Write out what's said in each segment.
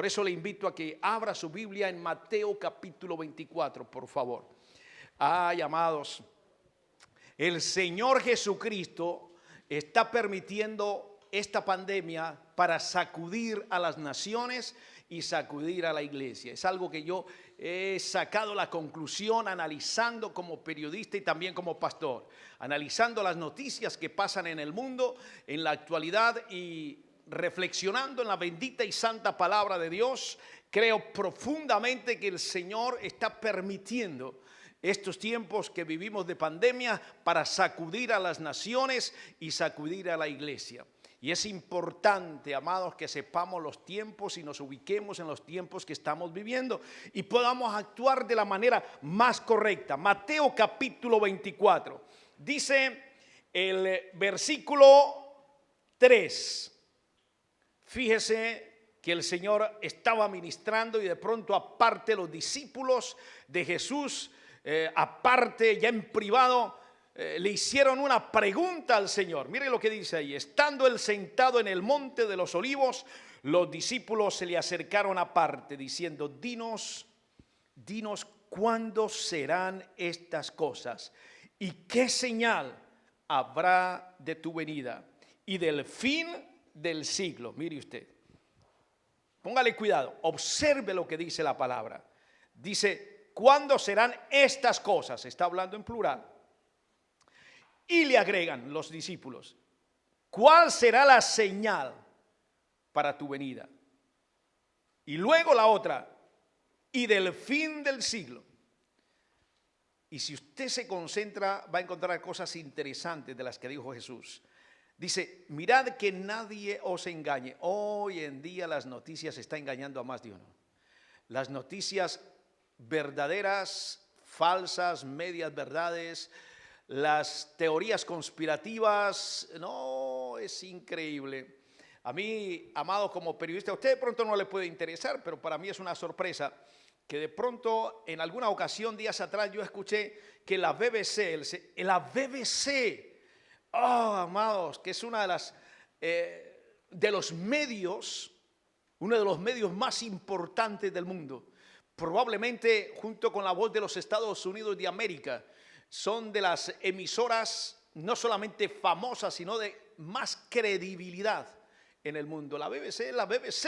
Por eso le invito a que abra su Biblia en Mateo capítulo 24, por favor. Ay, amados, el Señor Jesucristo está permitiendo esta pandemia para sacudir a las naciones y sacudir a la iglesia. Es algo que yo he sacado la conclusión analizando como periodista y también como pastor, analizando las noticias que pasan en el mundo en la actualidad y reflexionando en la bendita y santa palabra de Dios. Creo profundamente que el Señor está permitiendo estos tiempos que vivimos de pandemia para sacudir a las naciones y sacudir a la iglesia. Y es importante, amados, que sepamos los tiempos y nos ubiquemos en los tiempos que estamos viviendo y podamos actuar de la manera más correcta. Mateo capítulo 24, dice el versículo 3. Fíjese que el Señor estaba ministrando y de pronto aparte los discípulos de Jesús, aparte ya en privado, le hicieron una pregunta al Señor. Mire lo que dice ahí: estando él sentado en el monte de los olivos, los discípulos se le acercaron aparte diciendo: dinos cuándo serán estas cosas y qué señal habrá de tu venida y del fin del siglo. Mire usted, póngale cuidado, observe lo que dice la palabra. Dice: ¿cuándo serán estas cosas? Está hablando en plural. Y le agregan los discípulos: ¿cuál será la señal para tu venida? Y luego la otra: y del fin del siglo. Y si usted se concentra, va a encontrar cosas interesantes de las que dijo Jesús. Dice: mirad que nadie os engañe. Hoy en día las noticias están engañando a más de uno. Las noticias verdaderas, falsas, medias verdades, las teorías conspirativas, no, es increíble. A mí, amado, como periodista, a usted de pronto no le puede interesar, pero para mí es una sorpresa que de pronto en alguna ocasión, días atrás, yo escuché que la BBC, amados, que es una de las uno de los medios más importantes del mundo, probablemente junto con La Voz de los Estados Unidos de América, son de las emisoras no solamente famosas, sino de más credibilidad en el mundo. La BBC es la BBC.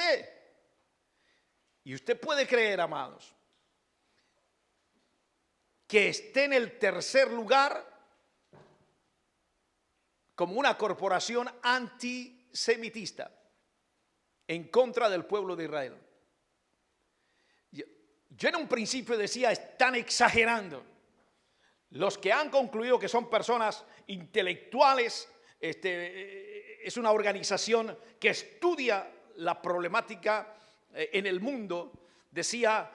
Y usted puede creer, amados, que esté en el tercer lugar como una corporación antisemitista en contra del pueblo de Israel. Yo en un principio decía: están exagerando. Los que han concluido que son personas intelectuales, es una organización que estudia la problemática en el mundo, decía,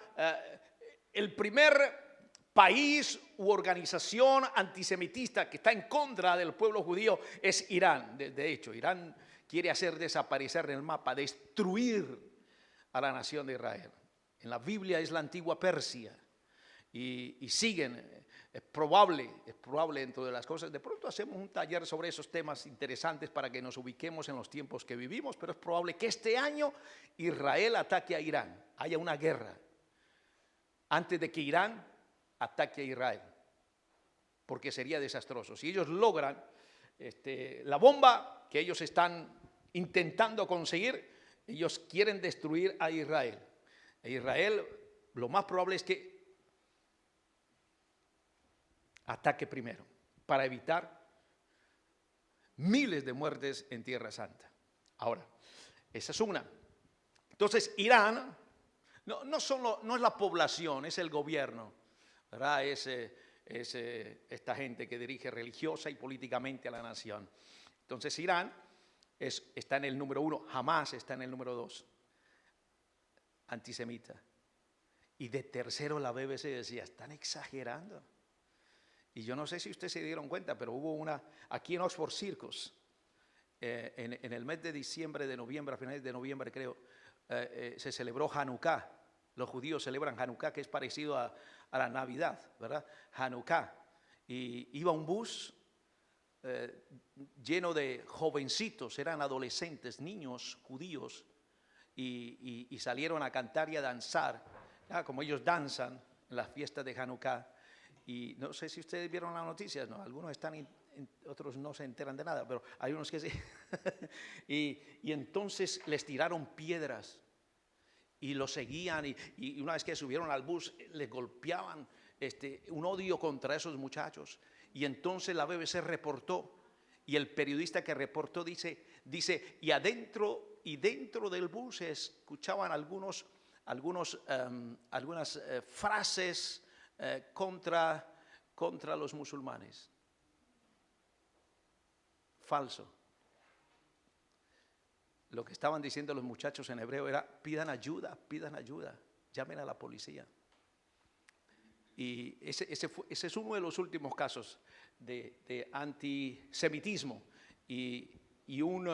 el primer país u organización antisemitista que está en contra del pueblo judío es Irán. De hecho, Irán quiere hacer desaparecer del mapa, destruir a la nación de Israel. En la Biblia es la antigua Persia y siguen. Es probable dentro de las cosas. De pronto hacemos un taller sobre esos temas interesantes para que nos ubiquemos en los tiempos que vivimos, pero es probable que este año Israel ataque a Irán, haya una guerra antes de que Irán ataque a Israel, porque sería desastroso. Si ellos logran la bomba que ellos están intentando conseguir, ellos quieren destruir a Israel. E Israel, lo más probable es que ataque primero, para evitar miles de muertes en Tierra Santa. Ahora, esa es una. Entonces, Irán no es la población, es el gobierno, ¿verdad? Es esta gente que dirige religiosa y políticamente a la nación. Entonces, Irán está en el número 1, Hamás está en el número 2, antisemita. Y de tercero la BBC decía: están exagerando. Y yo no sé si ustedes se dieron cuenta, pero hubo una aquí en Oxford Circus, en el mes de diciembre, de noviembre, a finales de noviembre creo, se celebró Hanukkah. Los judíos celebran Hanukkah, que es parecido a la Navidad, ¿verdad? Hanukkah. Y iba un bus lleno de jovencitos, eran adolescentes, niños judíos, y salieron a cantar y a danzar, como ellos danzan en las fiestas de Hanukkah. Y no sé si ustedes vieron las noticias, ¿no? Algunos están, otros no se enteran de nada, pero hay unos que sí. y entonces les tiraron piedras y los seguían, y una vez que subieron al bus les golpeaban, un odio contra esos muchachos. Y entonces la BBC reportó, y el periodista que reportó dice y dentro del bus se escuchaban algunas frases contra los musulmanes. Falso. Lo que estaban diciendo los muchachos en hebreo era: pidan ayuda, llamen a la policía. Y ese es uno de los últimos casos de antisemitismo. Y un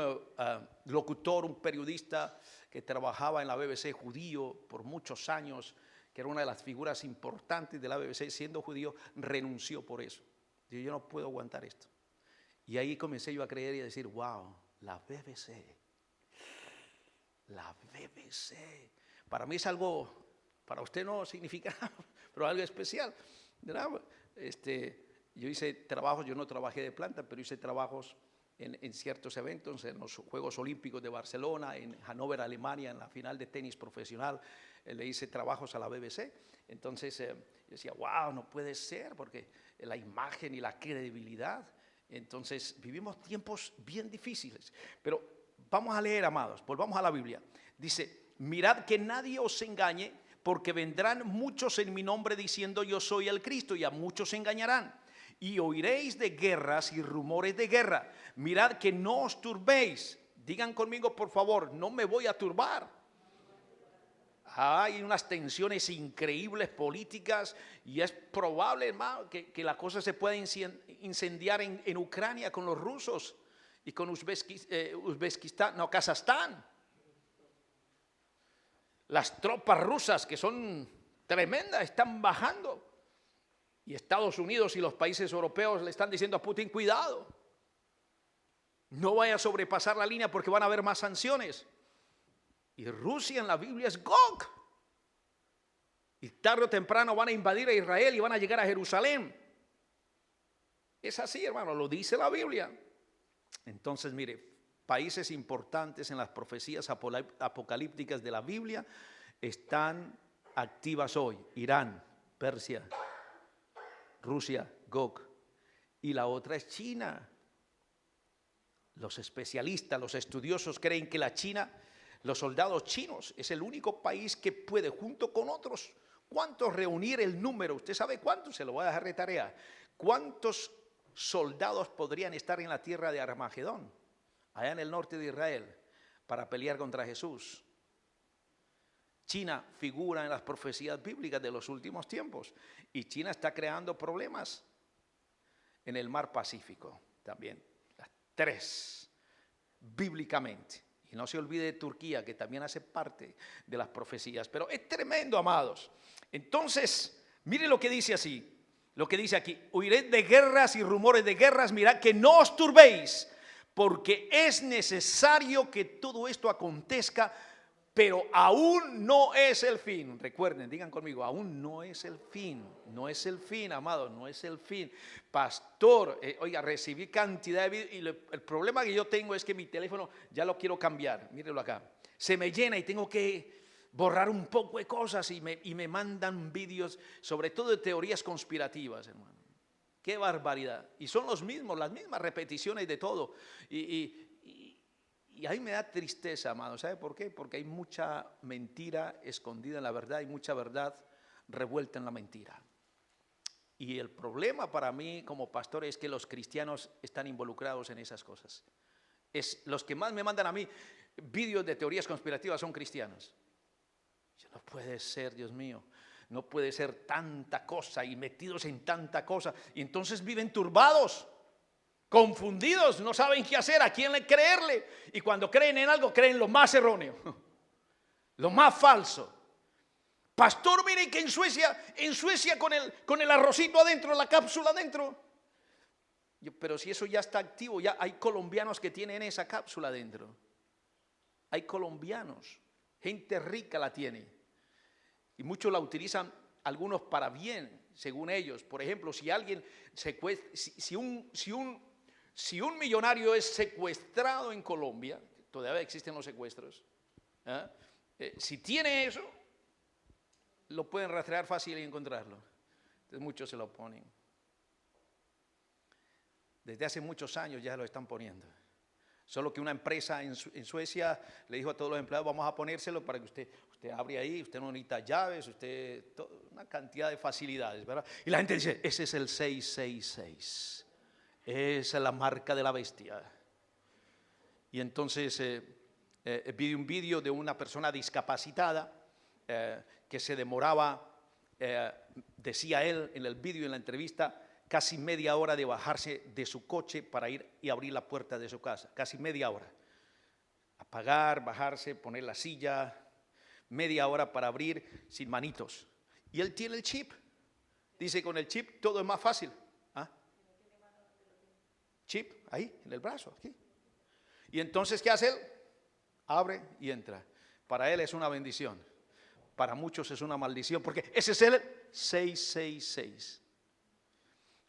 locutor, un periodista que trabajaba en la BBC, judío por muchos años, que era una de las figuras importantes de la BBC, siendo judío, renunció por eso. Dijo: yo no puedo aguantar esto. Y ahí comencé yo a creer y a decir: wow, la BBC. Para mí es algo, para usted no significa nada, pero algo especial. Yo hice trabajos, yo no trabajé de planta, pero hice trabajos en ciertos eventos, en los Juegos Olímpicos de Barcelona, en Hannover, Alemania, en la final de tenis profesional, le hice trabajos a la BBC. Entonces yo decía: wow, no puede ser, porque la imagen y la credibilidad. Entonces vivimos tiempos bien difíciles, pero vamos a leer, amados, volvamos a la Biblia. Dice: mirad que nadie os engañe, porque vendrán muchos en mi nombre diciendo: yo soy el Cristo, y a muchos engañarán. Y oiréis de guerras y rumores de guerra. Mirad que no os turbéis. Digan conmigo, por favor: no me voy a turbar. Hay unas tensiones increíbles políticas, y es probable, hermano, que la cosa se pueda incendiar en Ucrania con los rusos y con Kazajstán. Las tropas rusas, que son tremendas, están bajando. Y Estados Unidos y los países europeos le están diciendo a Putin: cuidado, no vaya a sobrepasar la línea porque van a haber más sanciones. Y Rusia en la Biblia es Gog. Y tarde o temprano van a invadir a Israel y van a llegar a Jerusalén. Es así, hermano, lo dice la Biblia. Entonces, mire, países importantes en las profecías apocalípticas de la Biblia están activas hoy: Irán, Persia, Rusia, Gog. Y la otra es China. Los especialistas, los estudiosos creen que la China, los soldados chinos, es el único país que puede, junto con otros, ¿cuántos? Reunir el número. ¿Usted sabe cuántos? Se lo voy a dejar de tarea. ¿Cuántos soldados podrían estar en la tierra de Armagedón, allá en el norte de Israel, para pelear contra Jesús? China figura en las profecías bíblicas de los últimos tiempos, y China está creando problemas en el mar Pacífico también. Las tres, bíblicamente. Y no se olvide de Turquía, que también hace parte de las profecías. Pero es tremendo, amados. Entonces, mire lo que dice así. Lo que dice aquí: oiréis de guerras y rumores de guerras, mirad que no os turbéis, porque es necesario que todo esto acontezca, pero aún no es el fin. Recuerden, digan conmigo: aún no es el fin. No es el fin, amados, no es el fin. Pastor, oiga, recibí cantidad de videos, y el problema que yo tengo es que mi teléfono ya lo quiero cambiar. Mírenlo acá. Se me llena y tengo que borrar un poco de cosas, y me mandan vídeos, sobre todo de teorías conspirativas, hermano. Qué barbaridad. Y son las mismas repeticiones de todo. Y ahí me da tristeza, amado. ¿Sabe por qué? Porque hay mucha mentira escondida en la verdad y mucha verdad revuelta en la mentira. Y el problema para mí como pastor es que los cristianos están involucrados en esas cosas. Los que más me mandan a mí vídeos de teorías conspirativas son cristianos. No puede ser, Dios mío, no puede ser tanta cosa y metidos en tanta cosa. Y entonces viven turbados, confundidos, no saben qué hacer, a quién creerle. Y cuando creen en algo, creen lo más erróneo, lo más falso. Pastor, mire que en Suecia con el arrocito adentro, la cápsula adentro. Pero si eso ya está activo, ya hay colombianos que tienen esa cápsula adentro. Hay colombianos. Gente rica la tiene. Y muchos la utilizan, algunos para bien, según ellos. Por ejemplo, si alguien secuestra, si un millonario es secuestrado en Colombia, todavía existen los secuestros, si tiene eso, lo pueden rastrear fácil y encontrarlo. Entonces muchos se lo ponen. Desde hace muchos años ya lo están poniendo. Solo que una empresa en Suecia le dijo a todos los empleados, vamos a ponérselo para que usted abre ahí, usted no necesita llaves, una cantidad de facilidades, ¿verdad? Y la gente dice, ese es el 666, esa es la marca de la bestia. Y entonces vi un vídeo de una persona discapacitada que se demoraba, decía él en el vídeo, en la entrevista, casi media hora de bajarse de su coche para ir y abrir la puerta de su casa, casi media hora. Apagar, bajarse, poner la silla, media hora para abrir sin manitos. Y él tiene el chip. Dice, con el chip todo es más fácil. Chip, ahí, en el brazo, aquí. Y entonces, ¿qué hace él? Abre y entra. Para él es una bendición. Para muchos es una maldición, porque ese es el 666.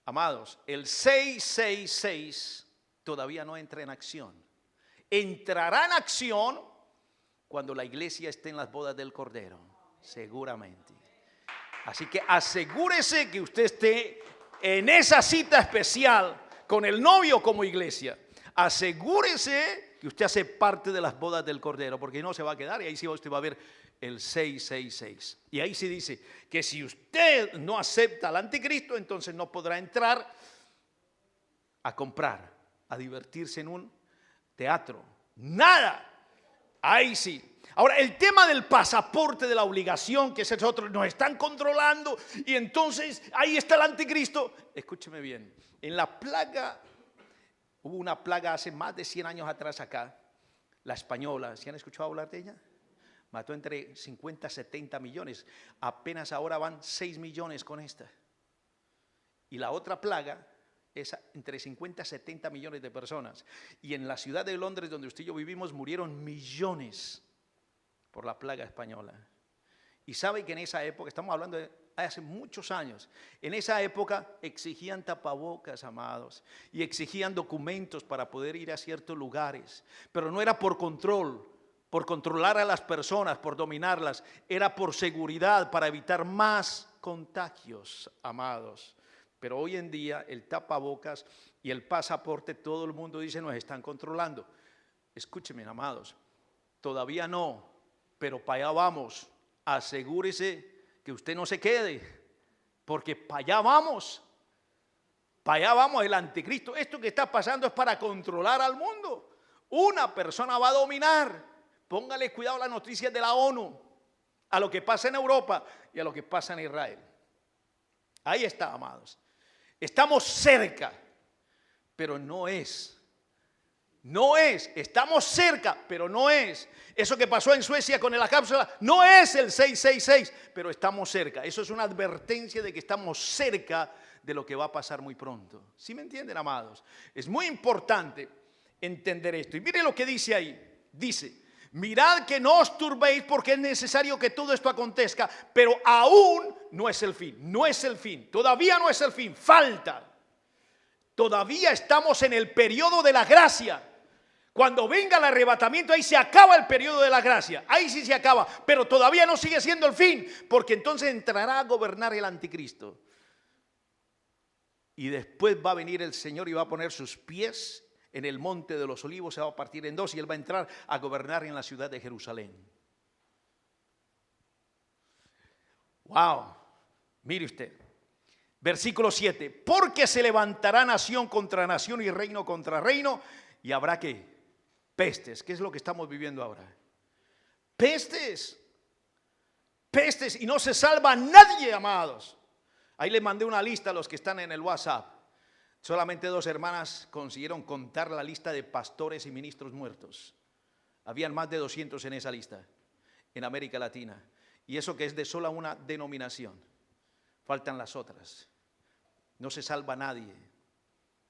Amados, el 666 todavía no entra en acción. Entrará en acción cuando la iglesia esté en las bodas del Cordero, seguramente. Así que asegúrese que usted esté en esa cita especial con el novio como iglesia. Asegúrese que usted hace parte de las bodas del Cordero, porque no se va a quedar y ahí sí usted va a ver el 666. Y ahí sí dice que si usted no acepta al anticristo, entonces no podrá entrar a comprar, a divertirse en un teatro. Nada. Ahí sí. Ahora, el tema del pasaporte de la obligación, que ese es otro, nos están controlando y entonces ahí está el anticristo. Escúcheme bien, en la plaga, hubo una plaga hace más de 100 años atrás acá, la española, ¿sí han escuchado hablar de ella? Mató entre 50 y 70 millones, apenas ahora van 6 millones con esta. Y la otra plaga es entre 50 y 70 millones de personas. Y en la ciudad de Londres, donde usted y yo vivimos, murieron millones por la plaga española. Y sabe que en esa época, estamos hablando de hace muchos años, en esa época exigían tapabocas, amados, y exigían documentos para poder ir a ciertos lugares, pero no era por control, por controlar a las personas, por dominarlas, era por seguridad, para evitar más contagios, amados. Pero hoy en día el tapabocas y el pasaporte, todo el mundo dice nos están controlando. Escúcheme, amados, todavía no, pero para allá vamos. Asegúrese que usted no se quede, porque para allá vamos. Para allá vamos, el anticristo. Esto que está pasando es para controlar al mundo. Una persona va a dominar. Póngale cuidado a las noticias de la ONU, a lo que pasa en Europa y a lo que pasa en Israel. Ahí está, amados. Estamos cerca, pero no es. No es, estamos cerca, pero no es. Eso que pasó en Suecia con la cápsula no es el 666, pero estamos cerca. Eso es una advertencia de que estamos cerca de lo que va a pasar muy pronto. ¿Sí me entienden, amados? Es muy importante entender esto. Y mire lo que dice ahí. Dice, mirad que no os turbéis porque es necesario que todo esto acontezca, pero aún no es el fin. No es el fin. Todavía no es el fin. Falta. Todavía estamos en el periodo de la gracia. Cuando venga el arrebatamiento, ahí se acaba el periodo de la gracia. Ahí sí se acaba, pero todavía no sigue siendo el fin, porque entonces entrará a gobernar el anticristo. Y después va a venir el Señor y va a poner sus pies en el monte de los olivos, se va a partir en dos y Él va a entrar a gobernar en la ciudad de Jerusalén. Wow, mire usted. Versículo 7, porque se levantará nación contra nación y reino contra reino, y habrá ¿qué? Pestes. ¿Qué es lo que estamos viviendo ahora? Pestes. Pestes, y no se salva nadie, amados. Ahí les mandé una lista a los que están en el WhatsApp. Solamente 2 hermanas consiguieron contar la lista de pastores y ministros muertos. Habían más de 200 en esa lista, en América Latina. Y eso que es de sola una denominación. Faltan las otras. No se salva nadie.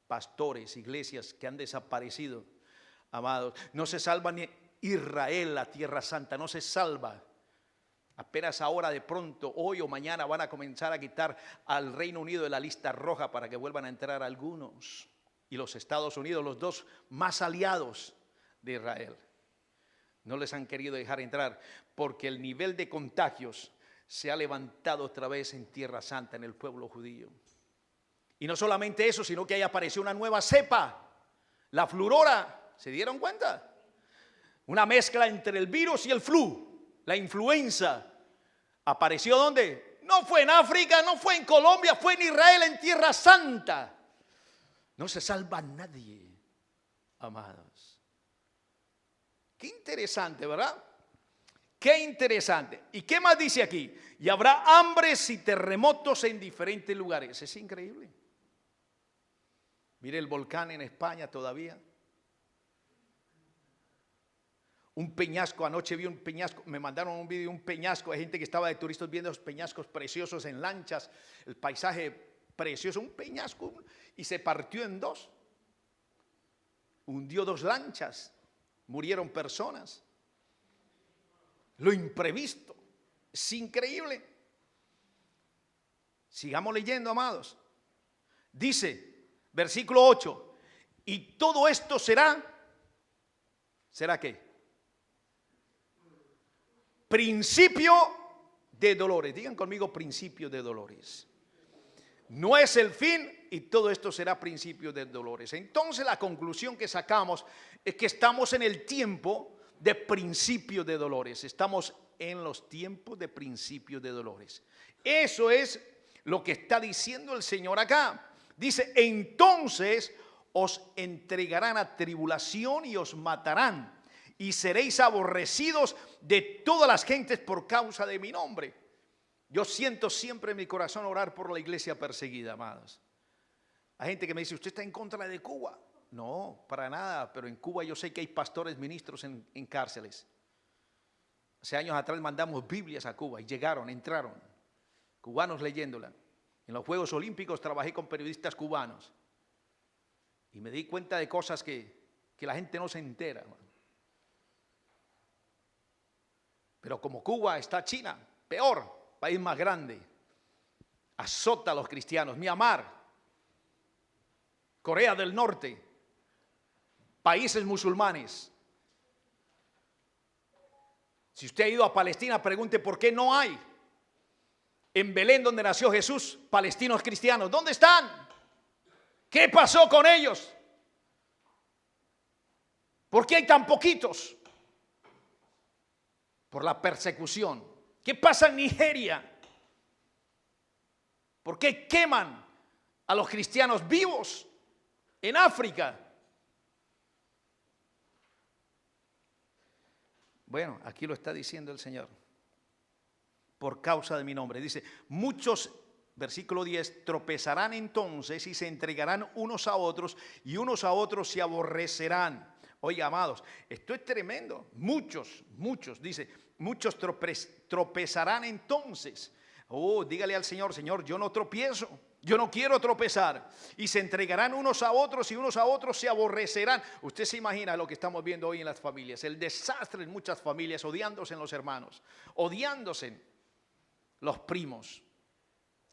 Pastores, iglesias que han desaparecido, amados. No se salva Israel, la tierra santa, no se salva. Apenas ahora de pronto, hoy o mañana van a comenzar a quitar al Reino Unido de la lista roja para que vuelvan a entrar algunos. Y los Estados Unidos, los dos más aliados de Israel, no les han querido dejar entrar porque el nivel de contagios se ha levantado otra vez en Tierra Santa, en el pueblo judío. Y no solamente eso, sino que ahí apareció una nueva cepa, la flurora. ¿Se dieron cuenta? Una mezcla entre el virus y el flu, la influenza. ¿Apareció dónde? No fue en África, no fue en Colombia, fue en Israel, en Tierra Santa. No se salva nadie, amados. Qué interesante, ¿verdad? Qué interesante. ¿Y qué más dice aquí? Y habrá hambres y terremotos en diferentes lugares. Es increíble. Mire el volcán en España todavía. Un peñasco, anoche vi un peñasco, me mandaron un video de un peñasco, hay gente que estaba de turistas viendo los peñascos preciosos en lanchas, el paisaje precioso, un peñasco, y se partió en dos. Hundió dos lanchas, murieron personas. Lo imprevisto, es increíble. Sigamos leyendo, amados. Dice, versículo 8, y todo esto ¿será qué? Principio de dolores. Digan conmigo, principio de dolores. No es el fin y todo esto será principio de dolores. Entonces la conclusión que sacamos es que estamos en el tiempo de principio de dolores. Estamos en los tiempos de principio de dolores. Eso es lo que está diciendo el Señor acá. Dice, entonces os entregarán a tribulación y os matarán. Y seréis aborrecidos de todas las gentes por causa de mi nombre. Yo siento siempre en mi corazón orar por la iglesia perseguida, amados. Hay gente que me dice, ¿usted está en contra de Cuba? No, para nada, pero en Cuba yo sé que hay pastores ministros en cárceles. Hace años atrás mandamos Biblias a Cuba y llegaron, entraron, cubanos leyéndola. En los Juegos Olímpicos trabajé con periodistas cubanos y me di cuenta de cosas que la gente no se entera. Pero como Cuba está China, peor, país más grande, azota a los cristianos. Myanmar, Corea del Norte, países musulmanes. Si usted ha ido a Palestina, pregunte por qué no hay en Belén, donde nació Jesús, palestinos cristianos. ¿Dónde están? ¿Qué pasó con ellos? ¿Por qué hay tan poquitos? Por la persecución. ¿Qué pasa en Nigeria? ¿Por qué queman a los cristianos vivos en África? Bueno, aquí lo está diciendo el Señor. Por causa de mi nombre. Dice, muchos, versículo 10, tropezarán entonces y se entregarán unos a otros y unos a otros se aborrecerán. Oiga, amados, esto es tremendo. Muchos, dice, muchos tropezarán entonces. Oh, dígale al Señor, Señor, yo no tropiezo, yo no quiero tropezar. Y se entregarán unos a otros y unos a otros se aborrecerán. Usted se imagina lo que estamos viendo hoy en las familias, el desastre en muchas familias, odiándose en los hermanos, odiándose los primos,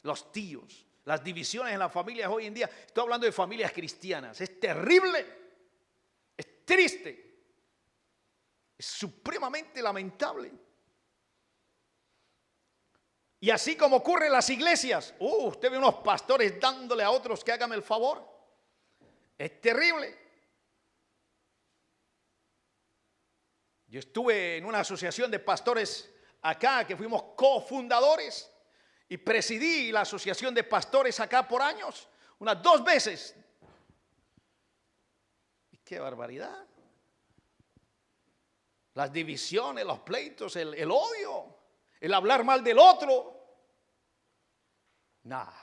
los tíos, las divisiones en las familias hoy en día. Estoy hablando de familias cristianas, es terrible. Es triste, es supremamente lamentable. Y así como ocurre en las iglesias, usted ve unos pastores dándole a otros que hágame el favor. Es terrible. Yo estuve en una asociación de pastores acá, que fuimos cofundadores, y presidí la asociación de pastores acá por años, unas 2 veces. ¡Qué barbaridad! Las divisiones, los pleitos, el odio, el hablar mal del otro. Nada.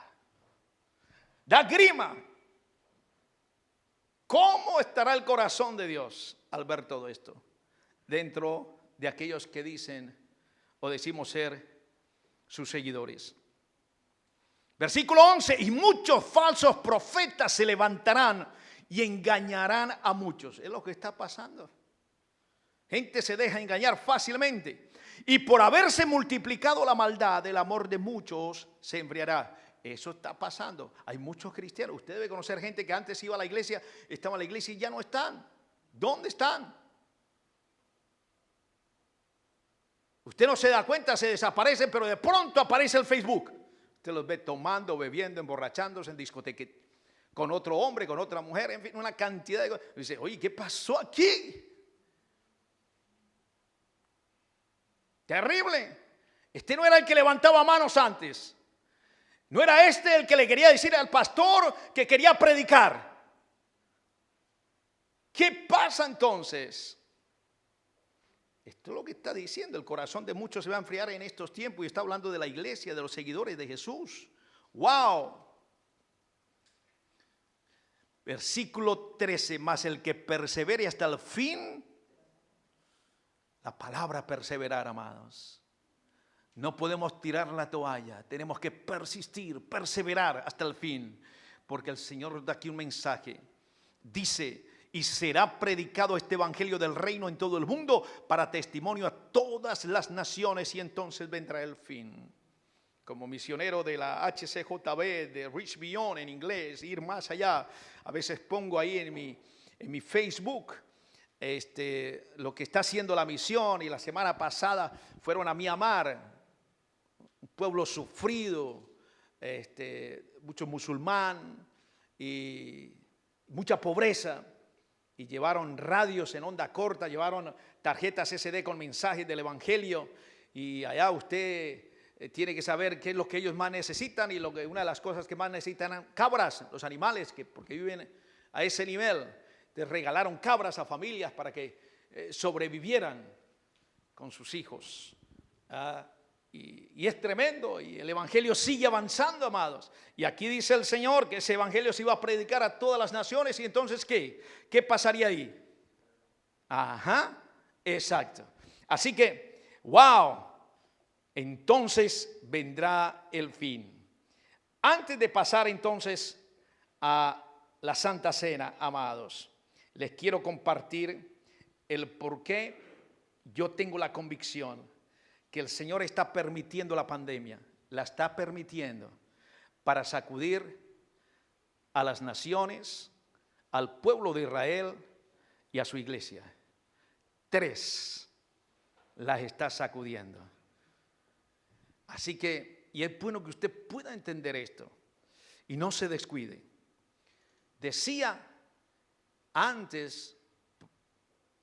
Da grima. ¿Cómo estará el corazón de Dios al ver todo esto? Dentro de aquellos que dicen o decimos ser sus seguidores. Versículo 11, y muchos falsos profetas se levantarán y engañarán a muchos. Es lo que está pasando. Gente se deja engañar fácilmente. Y por haberse multiplicado la maldad, el amor de muchos se enfriará. Eso está pasando. Hay muchos cristianos. Usted debe conocer gente que antes iba a la iglesia, estaba en la iglesia y ya no están. ¿Dónde están? Usted no se da cuenta, se desaparecen, pero de pronto aparece el Facebook. Usted los ve tomando, bebiendo, emborrachándose en discoteca con otro hombre, con otra mujer, en fin, una cantidad de cosas. Dice, oye, ¿qué pasó aquí? Terrible. Este no era el que levantaba manos antes. No era este el que le quería decir al pastor que quería predicar. ¿Qué pasa entonces? Esto es lo que está diciendo. El corazón de muchos se va a enfriar en estos tiempos y está hablando de la iglesia, de los seguidores de Jesús. ¡Wow! Versículo 13, más el que persevere hasta el fin. La palabra perseverar, amados. No podemos tirar la toalla, tenemos que persistir, perseverar hasta el fin, porque el Señor nos da aquí un mensaje. Dice, y será predicado este evangelio del reino en todo el mundo para testimonio a todas las naciones, y entonces vendrá el fin. Como misionero de la HCJB, de Reach Beyond en inglés, ir más allá, a veces pongo ahí en mi Facebook lo que está haciendo la misión, y la semana pasada fueron a Myanmar, un pueblo sufrido, mucho musulmán y mucha pobreza, y llevaron radios en onda corta, llevaron tarjetas SD con mensajes del evangelio, y allá usted tiene que saber qué es lo que ellos más necesitan, y una de las cosas que más necesitan, cabras, los animales, porque viven a ese nivel. Les regalaron cabras a familias para que sobrevivieran con sus hijos. Y es tremendo, y el evangelio sigue avanzando, amados. Y aquí dice el Señor que ese evangelio se iba a predicar a todas las naciones. Y entonces, ¿qué pasaría ahí? Ajá, exacto. Así que, wow, entonces vendrá el fin. Antes de pasar entonces a la Santa Cena, amados, les quiero compartir el por qué yo tengo la convicción que el Señor está permitiendo la pandemia. La está permitiendo para sacudir a las naciones, al pueblo de Israel y a su iglesia. 3 las está sacudiendo. Así que, y es bueno que usted pueda entender esto y no se descuide. Decía antes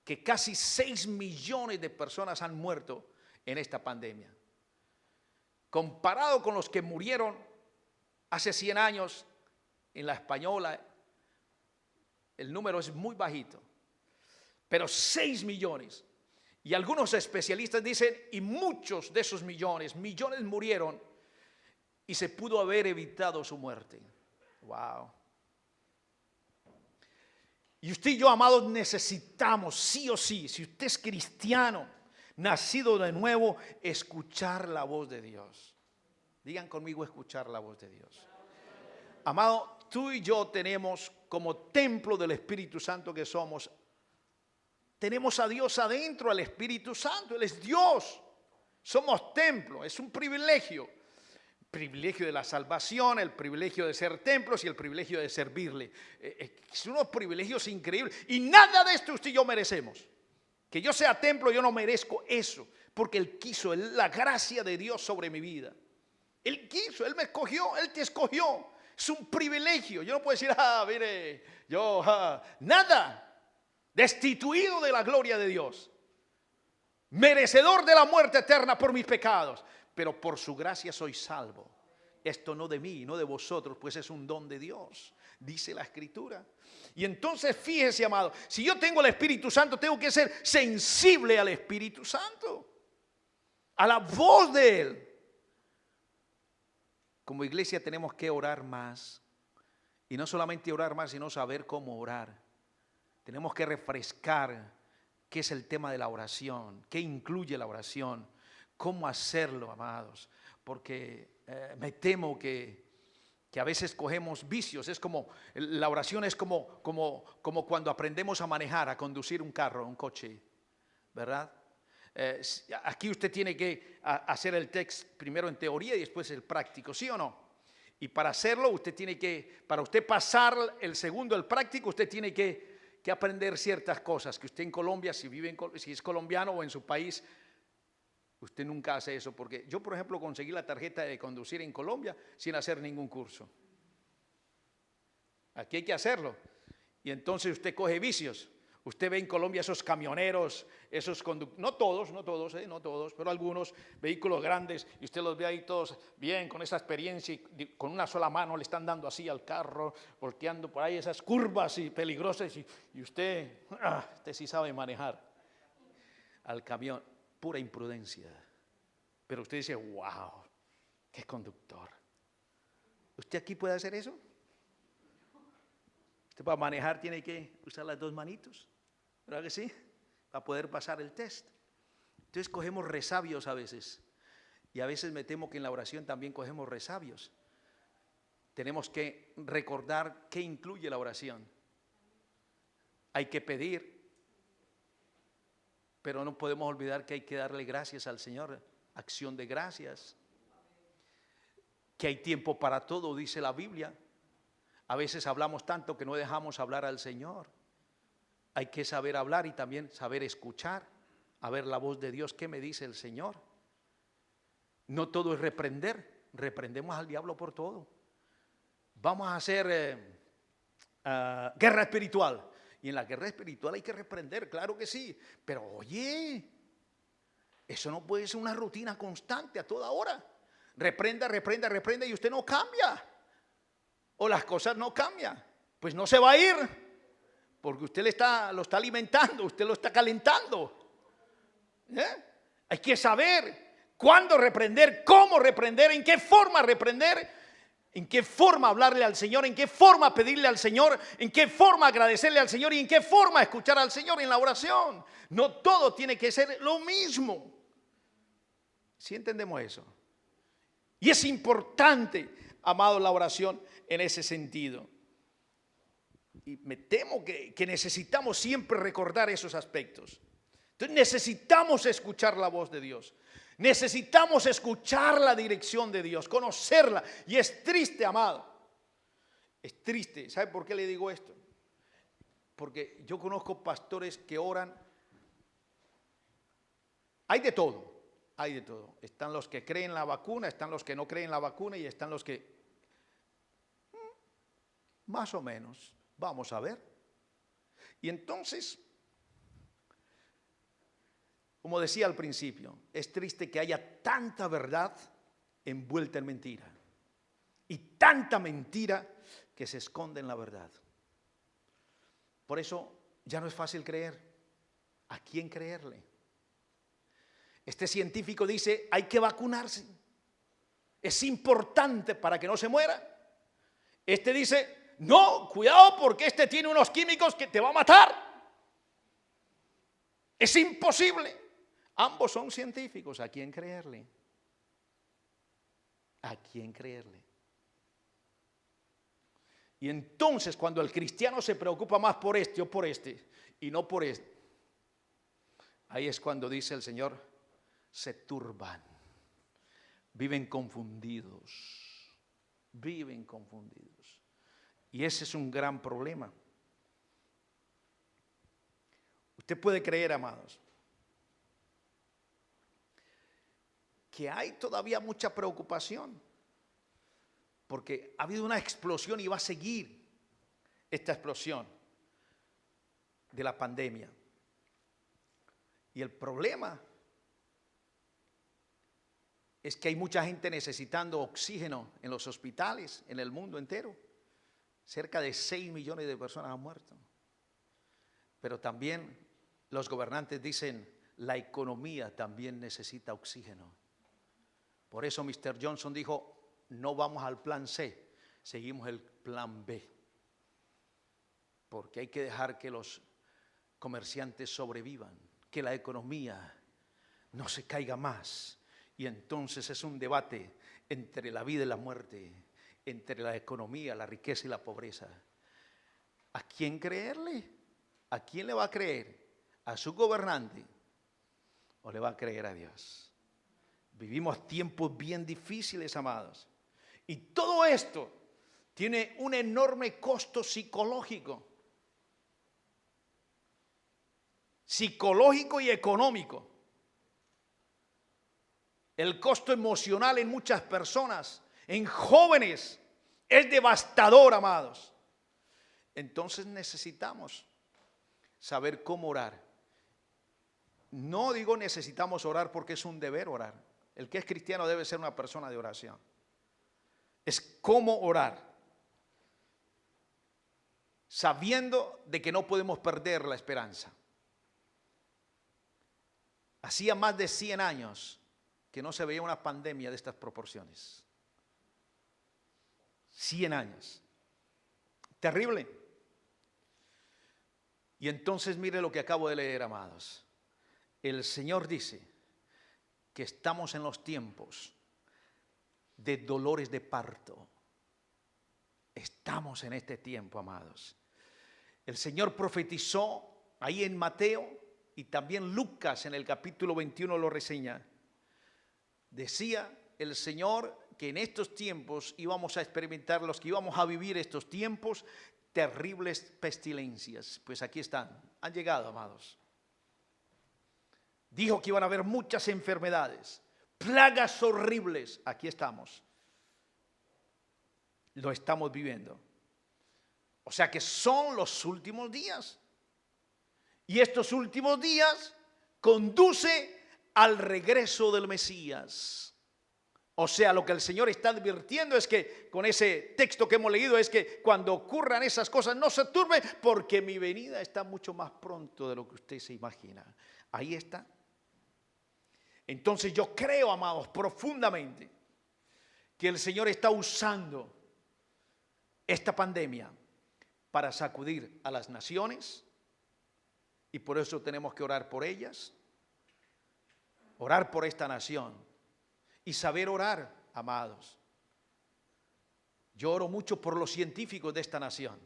que casi 6 millones de personas han muerto en esta pandemia. Comparado con los que murieron hace 100 años en la española, el número es muy bajito. Pero 6 millones. Y algunos especialistas dicen, y muchos de esos millones murieron y se pudo haber evitado su muerte. Wow. Y usted y yo, amados, necesitamos sí o sí, si usted es cristiano, nacido de nuevo, escuchar la voz de Dios. Digan conmigo, escuchar la voz de Dios. Amado, tú y yo tenemos, como templo del Espíritu Santo que somos, tenemos a Dios adentro, al Espíritu Santo. Él es Dios. Somos templo, es un privilegio. Privilegio de la salvación, el privilegio de ser templos y el privilegio de servirle. Son unos privilegios increíbles. Y nada de esto usted y yo merecemos. Que yo sea templo, yo no merezco eso. Porque Él quiso, la gracia de Dios sobre mi vida. Él quiso, Él me escogió, Él te escogió. Es un privilegio. Yo no puedo decir, mire, yo, nada. Destituido de la gloria de Dios. Merecedor de la muerte eterna por mis pecados. Pero por su gracia soy salvo. Esto no de mí, no de vosotros, pues es un don de Dios, dice la Escritura. Y entonces fíjese, amado, si yo tengo el Espíritu Santo, tengo que ser sensible al Espíritu Santo, a la voz de Él. Como iglesia tenemos que orar más. Y no solamente orar más, sino saber cómo orar. Tenemos que refrescar qué es el tema de la oración, qué incluye la oración, cómo hacerlo, amados. Porque me temo que a veces cogemos vicios. Es como, la oración es como cuando aprendemos a manejar, a conducir un carro, un coche. ¿verdad? Aquí usted tiene que hacer el texto primero en teoría y después el práctico, ¿sí o no? Y para hacerlo usted tiene que, para usted pasar el segundo, el práctico, usted tiene que aprender ciertas cosas que usted en Colombia, si es colombiano o en su país, usted nunca hace eso. Porque yo, por ejemplo, conseguí la tarjeta de conducir en Colombia sin hacer ningún curso. Aquí hay que hacerlo. Y entonces usted coge vicios. Usted ve en Colombia esos camioneros, esos conductores, no todos, no todos, pero algunos vehículos grandes, y usted los ve ahí todos bien, con esa experiencia, y con una sola mano le están dando así al carro, volteando por ahí esas curvas y peligrosas, y usted sí sabe manejar al camión, pura imprudencia. Pero usted dice, wow, qué conductor. ¿Usted aquí puede hacer eso? Usted para manejar tiene que usar las dos manitos, ¿verdad que sí? Para poder pasar el test. Entonces cogemos resabios a veces. Y a veces me temo que en la oración también cogemos resabios. Tenemos que recordar qué incluye la oración. Hay que pedir, pero no podemos olvidar que hay que darle gracias al Señor, acción de gracias. Que hay tiempo para todo, dice la Biblia. A veces hablamos tanto que no dejamos hablar al Señor. Hay que saber hablar y también saber escuchar, a ver la voz de Dios, ¿qué me dice el Señor? No todo es reprender, reprendemos al diablo por todo. Vamos a hacer guerra espiritual. Y en la guerra espiritual hay que reprender, claro que sí. Pero oye, eso no puede ser una rutina constante a toda hora. Reprenda y usted no cambia. O las cosas no cambian. Pues no se va a ir. Porque usted lo está alimentando, usted lo está calentando. Hay que saber cuándo reprender, cómo reprender, en qué forma reprender, en qué forma hablarle al Señor, en qué forma pedirle al Señor, en qué forma agradecerle al Señor y en qué forma escuchar al Señor en la oración. No todo tiene que ser lo mismo. ¿Sí entendemos eso? Y es importante, amados, la oración en ese sentido. Y me temo que necesitamos siempre recordar esos aspectos. Entonces necesitamos escuchar la voz de Dios. Necesitamos escuchar la dirección de Dios, conocerla. Y es triste, amado. Es triste. ¿Sabe por qué le digo esto? Porque yo conozco pastores que oran. Hay de todo. Hay de todo. Están los que creen la vacuna, están los que no creen la vacuna y están los que más o menos. Vamos a ver. Y entonces, como decía al principio, es triste que haya tanta verdad envuelta en mentira y tanta mentira que se esconde en la verdad. Por eso ya no es fácil creer. ¿A quién creerle? Este científico dice, hay que vacunarse. Es importante para que no se muera. Este dice, no, cuidado porque este tiene unos químicos que te va a matar. Es imposible. Ambos son científicos. ¿A quién creerle? ¿A quién creerle? Y entonces cuando el cristiano se preocupa más por este o por este y no por este, ahí es cuando dice el Señor, se turban, viven confundidos, viven confundidos. Y ese es un gran problema. Usted puede creer, amados, que hay todavía mucha preocupación, porque ha habido una explosión y va a seguir esta explosión de la pandemia. Y el problema es que hay mucha gente necesitando oxígeno en los hospitales, en el mundo entero. Cerca de 6 millones de personas han muerto. Pero también los gobernantes dicen, la economía también necesita oxígeno. Por eso Mr. Johnson dijo, no vamos al plan C, seguimos el plan B. Porque hay que dejar que los comerciantes sobrevivan, que la economía no se caiga más. Y entonces es un debate entre la vida y la muerte, entre la economía, la riqueza y la pobreza. ¿A quién creerle? ¿A quién le va a creer? ¿A su gobernante o le va a creer a Dios? Vivimos tiempos bien difíciles, amados. Y todo esto tiene un enorme costo psicológico. Psicológico y económico. El costo emocional en muchas personas, en jóvenes, es devastador, amados. Entonces necesitamos saber cómo orar. No digo necesitamos orar porque es un deber orar. El que es cristiano debe ser una persona de oración. Es cómo orar, sabiendo de que no podemos perder la esperanza. Hacía más de 100 años que no se veía una pandemia de estas proporciones. 100 años. Terrible. Y entonces mire lo que acabo de leer, amados. El Señor dice que estamos en los tiempos de dolores de parto. Estamos en este tiempo, amados. El Señor profetizó ahí en Mateo y también Lucas en el capítulo 21 lo reseña. Decía el Señor que en estos tiempos íbamos a experimentar, los que íbamos a vivir estos tiempos, terribles pestilencias. Pues aquí están, han llegado, amados. Dijo que iban a haber muchas enfermedades, plagas horribles. Aquí estamos. Lo estamos viviendo. O sea que son los últimos días. Y estos últimos días conduce al regreso del Mesías. O sea, lo que el Señor está advirtiendo es que, con ese texto que hemos leído, es que cuando ocurran esas cosas no se turbe, porque mi venida está mucho más pronto de lo que usted se imagina. Ahí está. Entonces yo creo, amados, profundamente que el Señor está usando esta pandemia para sacudir a las naciones, y por eso tenemos que orar por ellas, orar por esta nación y saber orar, amados. Yo oro mucho por los científicos de esta nación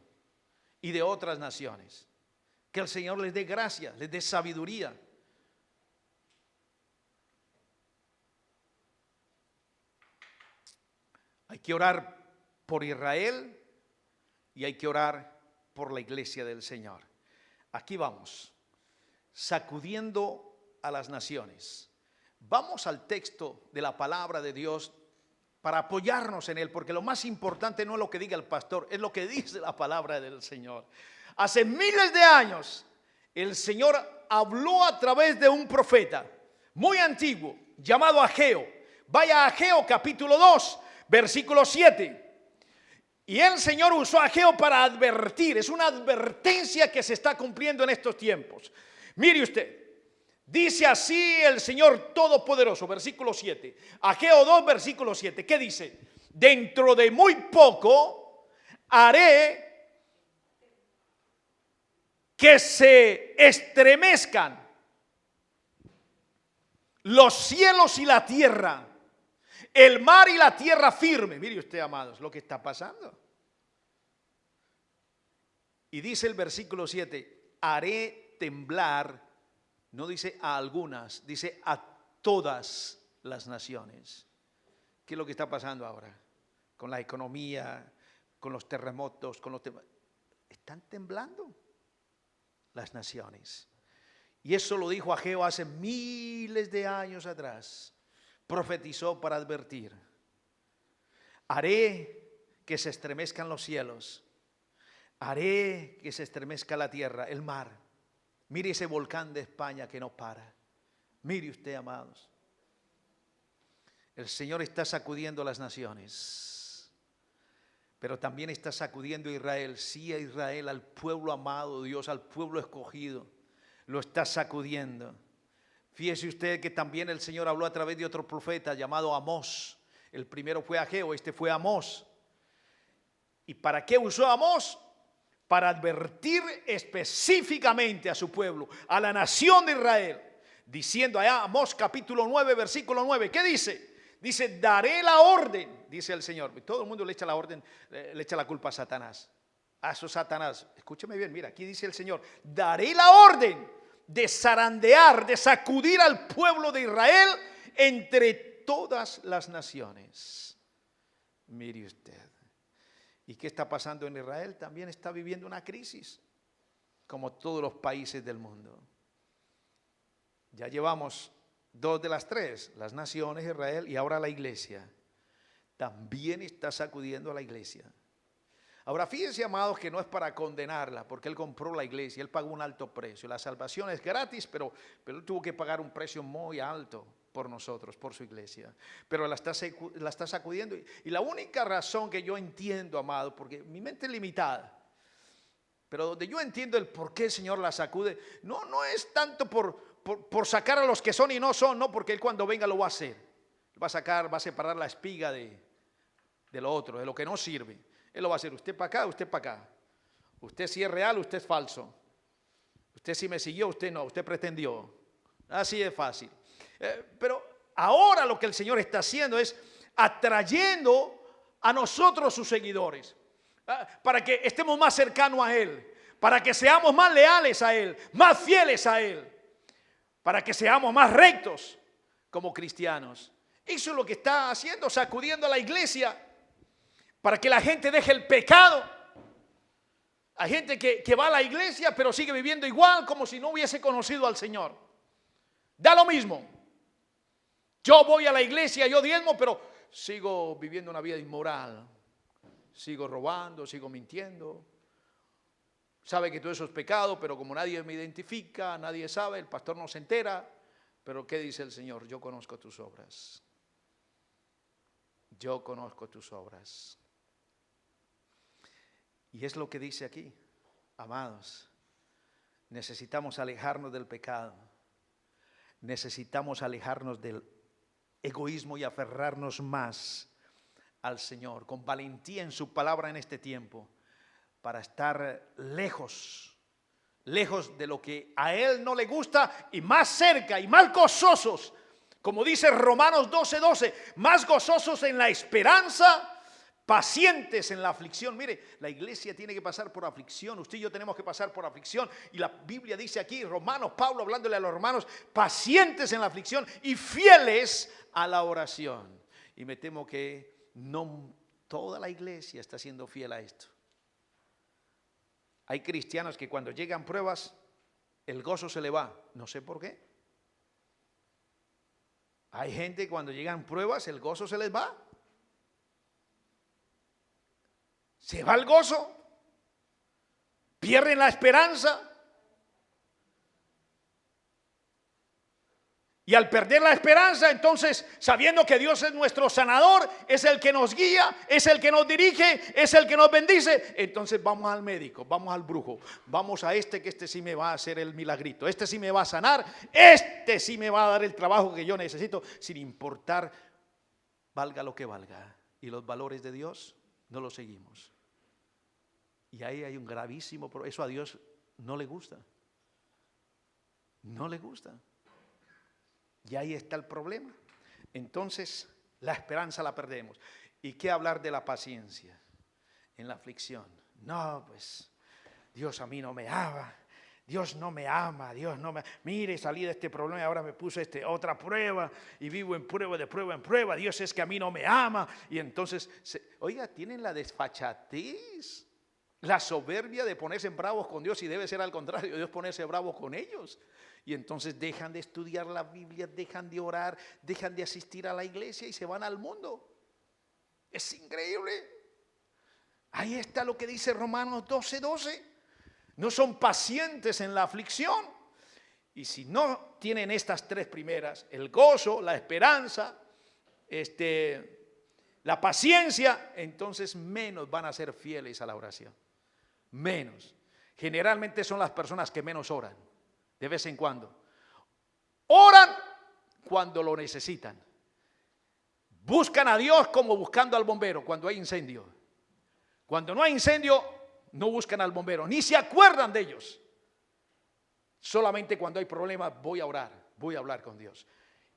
y de otras naciones, que el Señor les dé gracia, les dé sabiduría. Hay que orar por Israel y hay que orar por la iglesia del Señor. Aquí vamos, sacudiendo a las naciones. Vamos al texto de la palabra de Dios para apoyarnos en él, porque lo más importante no es lo que diga el pastor, es lo que dice la palabra del Señor. Hace miles de años el Señor habló a través de un profeta muy antiguo llamado Ageo. Vaya a Ageo capítulo 2. Versículo 7. Y el Señor usó a Ageo para advertir. Es una advertencia que se está cumpliendo en estos tiempos. Mire usted. Dice así el Señor Todopoderoso. Versículo 7. Ageo 2, versículo 7. ¿Qué dice? Dentro de muy poco haré que se estremezcan los cielos y la tierra, el mar y la tierra firme. Mire usted, amados, lo que está pasando. Y dice el versículo 7, haré temblar, no dice a algunas, dice a todas las naciones. ¿Qué es lo que está pasando ahora? Con la economía, con los terremotos, están temblando las naciones. Y eso lo dijo Ageo hace miles de años atrás. Profetizó para advertir. Haré que se estremezcan los cielos. Haré que se estremezca la tierra, el mar. Mire ese volcán de España que no para. Mire usted, amados. El Señor está sacudiendo las naciones, pero también está sacudiendo a Israel. Sí, a Israel, al pueblo amado de Dios, al pueblo escogido. Lo está sacudiendo. Fíjese usted que también el Señor habló a través de otro profeta llamado Amós. El primero fue Ageo, este fue Amós. ¿Y para qué usó Amós? Para advertir específicamente a su pueblo, a la nación de Israel, diciendo allá Amós capítulo 9, versículo 9. ¿Qué dice? Dice, daré la orden, dice el Señor. Todo el mundo le echa la orden, le echa la culpa a Satanás. A eso Satanás, escúcheme bien, mira, aquí dice el Señor, daré la orden de zarandear, de sacudir al pueblo de Israel entre todas las naciones. Mire usted. ¿Y qué está pasando en Israel? También está viviendo una crisis, como todos los países del mundo. Ya llevamos 2 de las 3, las naciones, Israel, y ahora la iglesia. También está sacudiendo a la iglesia. Ahora fíjense, amados, que no es para condenarla, porque Él compró la iglesia, Él pagó un alto precio. La salvación es gratis, pero Él tuvo que pagar un precio muy alto por nosotros, por su iglesia. Pero la está sacudiendo. Y la única razón que yo entiendo, amado, porque mi mente es limitada, pero donde yo entiendo el por qué el Señor la sacude, no es tanto por sacar a los que son y no son, no, porque Él cuando venga lo va a hacer. Va a separar la espiga de lo otro, de lo que no sirve. Él lo va a hacer, usted para acá, usted para acá. Usted sí es real, usted es falso. Usted sí me siguió, usted no, usted pretendió. Así es fácil. Pero ahora lo que el Señor está haciendo es atrayendo a nosotros sus seguidores, para que estemos más cercanos a Él, para que seamos más leales a Él, más fieles a Él, para que seamos más rectos como cristianos. Eso es lo que está haciendo, sacudiendo a la iglesia, para que la gente deje el pecado. Hay gente que va a la iglesia pero sigue viviendo igual, como si no hubiese conocido al Señor. Da lo mismo. Yo voy a la iglesia, yo diezmo, pero sigo viviendo una vida inmoral. Sigo robando, sigo mintiendo. Sabe que todo eso es pecado, pero como nadie me identifica, nadie sabe, el pastor no se entera. Pero ¿qué dice el Señor? Yo conozco tus obras. Yo conozco tus obras. Y es lo que dice aquí, amados. Necesitamos alejarnos del pecado. Necesitamos alejarnos del egoísmo y aferrarnos más al Señor, con valentía en su palabra en este tiempo, para estar lejos de lo que a Él no le gusta, y más cerca y más gozosos, como dice Romanos 12:12, más gozosos en la esperanza, pacientes en la aflicción. Mire, la iglesia tiene que pasar por aflicción. Usted y yo tenemos que pasar por aflicción. Y la Biblia dice aquí, Romanos, Pablo hablándole a los romanos, pacientes en la aflicción y fieles a la oración. Y me temo que no toda la iglesia está siendo fiel a esto. Hay cristianos que cuando llegan pruebas, el gozo se le va. No sé por qué. Hay gente que cuando llegan pruebas, el gozo se les va. Se va el gozo, pierden la esperanza, y al perder la esperanza, entonces, sabiendo que Dios es nuestro sanador, es el que nos guía, es el que nos dirige, es el que nos bendice, entonces vamos al médico, vamos al brujo, vamos a que este sí me va a hacer el milagrito, este sí me va a sanar, este sí me va a dar el trabajo que yo necesito, sin importar valga lo que valga. Y los valores de Dios no los seguimos. Y ahí hay un gravísimo problema. Eso a Dios no le gusta. No le gusta. Y ahí está el problema. Entonces, la esperanza la perdemos. ¿Y qué hablar de la paciencia en la aflicción? No, pues, Dios a mí no me ama. Dios no me ama, Dios no me... Mire, salí de este problema y ahora me puso otra prueba y vivo en prueba, de prueba en prueba. Dios es que a mí no me ama. Y entonces, oiga, tienen la desfachatez, la soberbia de ponerse bravos con Dios, y debe ser al contrario, Dios ponerse bravo con ellos. Y entonces dejan de estudiar la Biblia, dejan de orar, dejan de asistir a la iglesia y se van al mundo. Es increíble. Ahí está lo que dice Romanos 12:12. No son pacientes en la aflicción. Y si no tienen estas 3 primeras, el gozo, la esperanza, la paciencia, entonces menos van a ser fieles a la oración. Menos. Generalmente son las personas que menos oran, de vez en cuando. Oran cuando lo necesitan. Buscan a Dios como buscando al bombero cuando hay incendio. Cuando no hay incendio, no buscan al bombero, ni se acuerdan de ellos. Solamente cuando hay problemas voy a orar, voy a hablar con Dios.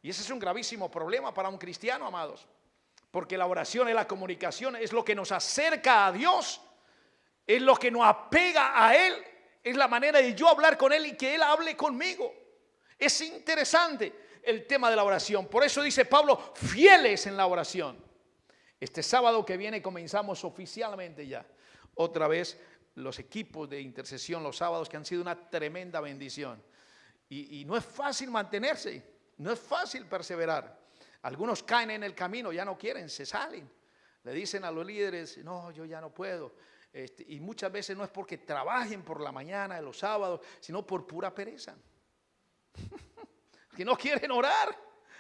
Y ese es un gravísimo problema para un cristiano, amados. Porque la oración y la comunicación es lo que nos acerca a Dios, es lo que nos apega a Él, Es la manera de yo hablar con Él y que Él hable conmigo. Es interesante el tema de la oración. Por eso dice Pablo, fieles en la oración. Este sábado que viene comenzamos oficialmente ya. Otra vez los equipos de intercesión los sábados, que han sido una tremenda bendición. Y no es fácil mantenerse, no es fácil perseverar. Algunos caen en el camino, ya no quieren, se salen. Le dicen a los líderes, no, yo ya no puedo. Y muchas veces no es porque trabajen por la mañana, de los sábados, sino por pura pereza. Que no quieren orar,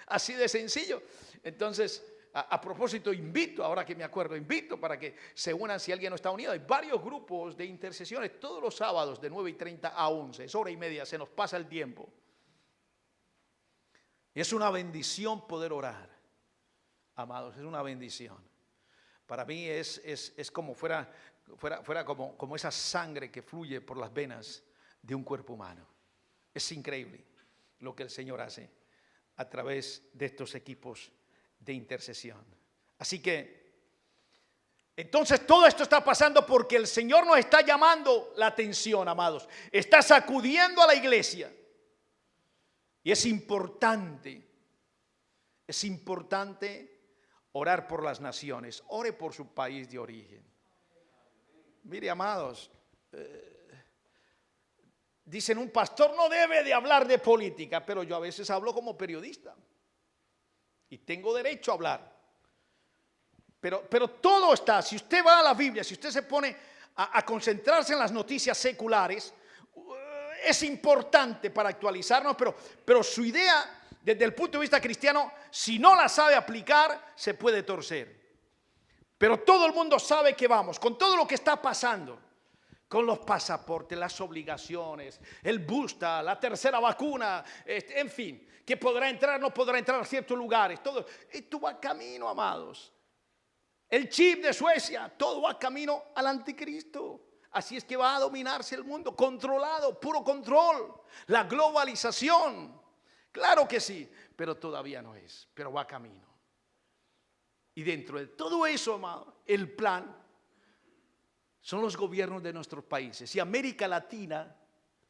así de sencillo. Entonces, a propósito, invito, ahora que me acuerdo, invito para que se unan si alguien no está unido. Hay varios grupos de intercesiones todos los sábados de 9:30 a 11, es hora y media, se nos pasa el tiempo. Es una bendición poder orar, amados, es una bendición. Para mí es como fuera como esa sangre que fluye por las venas de un cuerpo humano. Es increíble lo que el Señor hace a través de estos equipos de intercesión. Así que, entonces todo esto está pasando porque el Señor nos está llamando la atención, amados. Está sacudiendo a la iglesia. Y es importante orar por las naciones. Ore por su país de origen. Mire, amados, dicen un pastor no debe de hablar de política, pero yo a veces hablo como periodista. Y tengo derecho a hablar. Pero todo está, si usted va a la Biblia, si usted se pone a concentrarse en las noticias seculares, es importante para actualizarnos, pero su idea, desde el punto de vista cristiano, si no la sabe aplicar, se puede torcer. Pero todo el mundo sabe que vamos, con todo lo que está pasando, con los pasaportes, las obligaciones, el booster, la tercera vacuna, en fin, que podrá entrar, no podrá entrar a ciertos lugares, todo esto va camino, amados. El chip de Suecia, todo va camino al anticristo. Así es que va a dominarse el mundo, controlado, puro control. La globalización, claro que sí, pero todavía no es, pero va camino. Y dentro de todo eso, amado, el plan son los gobiernos de nuestros países. Y América Latina,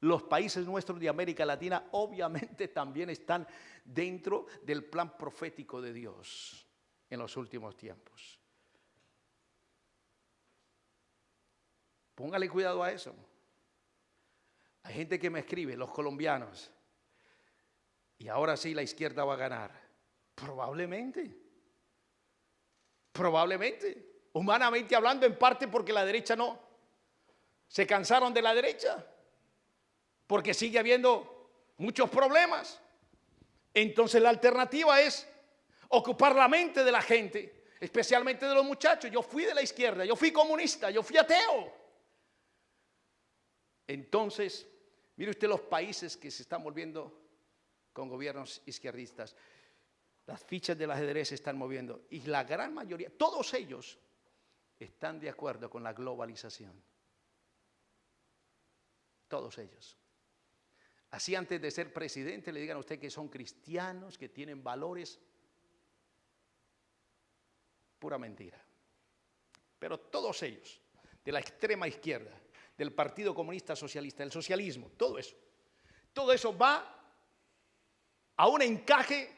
los países nuestros de América Latina, obviamente también están dentro del plan profético de Dios en los últimos tiempos. Póngale cuidado a eso. Hay gente que me escribe, los colombianos, y ahora sí la izquierda va a ganar. Probablemente. Humanamente hablando, en parte porque la derecha no. Se cansaron de la derecha. Porque sigue habiendo muchos problemas. Entonces la alternativa es ocupar la mente de la gente, especialmente de los muchachos. Yo fui de la izquierda, yo fui comunista, yo fui ateo. Entonces, mire usted los países que se están volviendo con gobiernos izquierdistas. Las fichas del ajedrez se están moviendo y la gran mayoría, todos ellos, están de acuerdo con la globalización. Todos ellos. Así antes de ser presidente le digan a usted que son cristianos, que tienen valores. Pura mentira. Pero todos ellos, de la extrema izquierda, del Partido Comunista Socialista, del socialismo, todo eso va a un encaje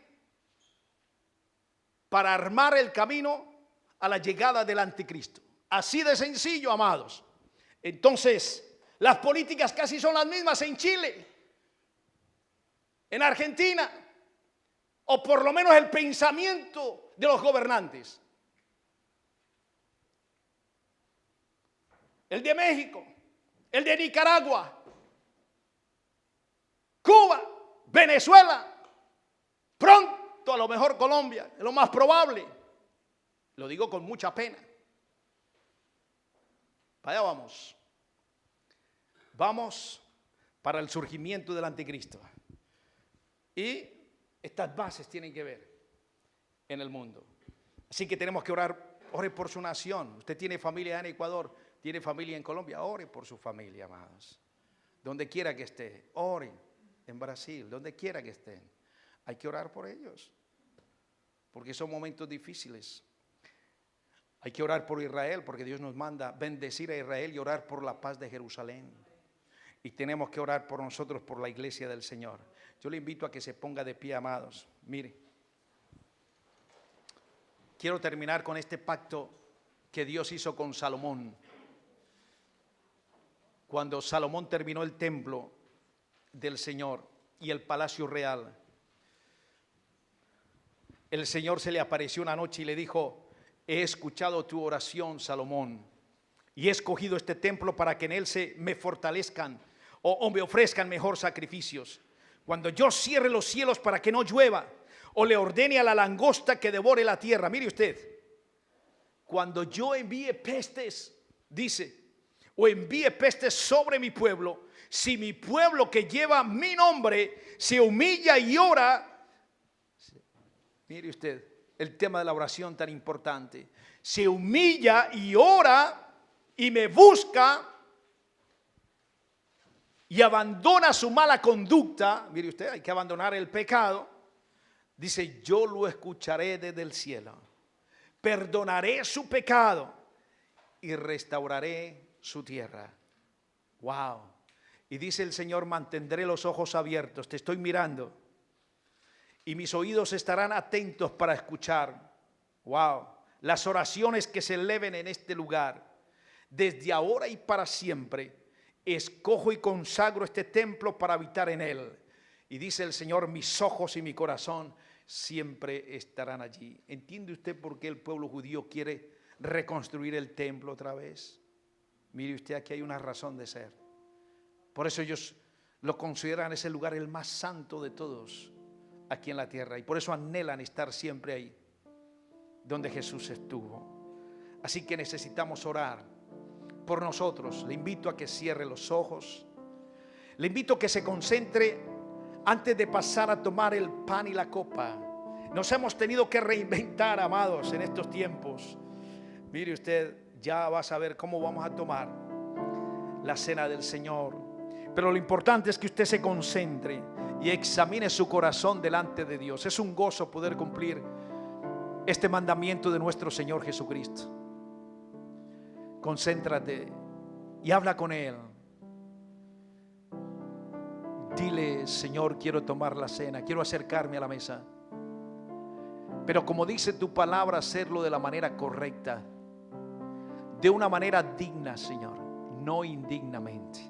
para armar el camino a la llegada del anticristo. Así de sencillo, amados. Entonces, las políticas casi son las mismas en Chile, en Argentina, o por lo menos el pensamiento de los gobernantes. El de México, el de Nicaragua, Cuba, Venezuela, pronto a lo mejor Colombia, es lo más probable. Lo digo con mucha pena. Allá vamos. Vamos para el surgimiento del anticristo. Y estas bases tienen que ver en el mundo. Así que tenemos que orar. Ore por su nación. Usted tiene familia en Ecuador, tiene familia en Colombia. Ore por su familia, amados. Donde quiera que esté, ore. En Brasil, donde quiera que estén. Hay que orar por ellos. Porque son momentos difíciles. Hay que orar por Israel, porque Dios nos manda bendecir a Israel y orar por la paz de Jerusalén. Y tenemos que orar por nosotros, por la iglesia del Señor. Yo le invito a que se ponga de pie, amados. Mire, quiero terminar con este pacto que Dios hizo con Salomón. Cuando Salomón terminó el templo del Señor y el palacio real, el Señor se le apareció una noche y le dijo: he escuchado tu oración, Salomón, y he escogido este templo para que en él me fortalezcan o me ofrezcan mejor sacrificios. Cuando yo cierre los cielos para que no llueva, o le ordene a la langosta que devore la tierra. Mire usted, cuando yo envíe pestes, dice, o envíe pestes sobre mi pueblo, si mi pueblo que lleva mi nombre se humilla y ora, mire usted el tema de la oración tan importante, se humilla y ora y me busca y abandona su mala conducta. Mire usted, hay que abandonar el pecado. Dice, yo lo escucharé desde el cielo, perdonaré su pecado y restauraré su tierra. Wow. Y dice el Señor, mantendré los ojos abiertos, te estoy mirando, y mis oídos estarán atentos para escuchar. Wow. Las oraciones que se eleven en este lugar, desde ahora y para siempre. Escojo y consagro este templo para habitar en él. Y dice el Señor, mis ojos y mi corazón siempre estarán allí. ¿Entiende usted por qué el pueblo judío quiere reconstruir el templo otra vez? Mire usted, aquí hay una razón de ser. Por eso ellos lo consideran ese lugar el más santo de todos aquí en la tierra. Y por eso anhelan estar siempre ahí, donde Jesús estuvo. Así que necesitamos orar por nosotros. Le invito a que cierre los ojos. Le invito a que se concentre antes de pasar a tomar el pan y la copa. Nos hemos tenido que reinventar, amados, en estos tiempos. Mire usted, ya va a saber cómo vamos a tomar la cena del Señor. Pero lo importante es que usted se concentre y examine su corazón delante de Dios. Es un gozo poder cumplir este mandamiento de nuestro Señor Jesucristo. Concéntrate y habla con Él. Dile, Señor, quiero tomar la cena, quiero acercarme a la mesa. Pero como dice tu palabra, hacerlo de la manera correcta, de una manera digna, Señor, no indignamente.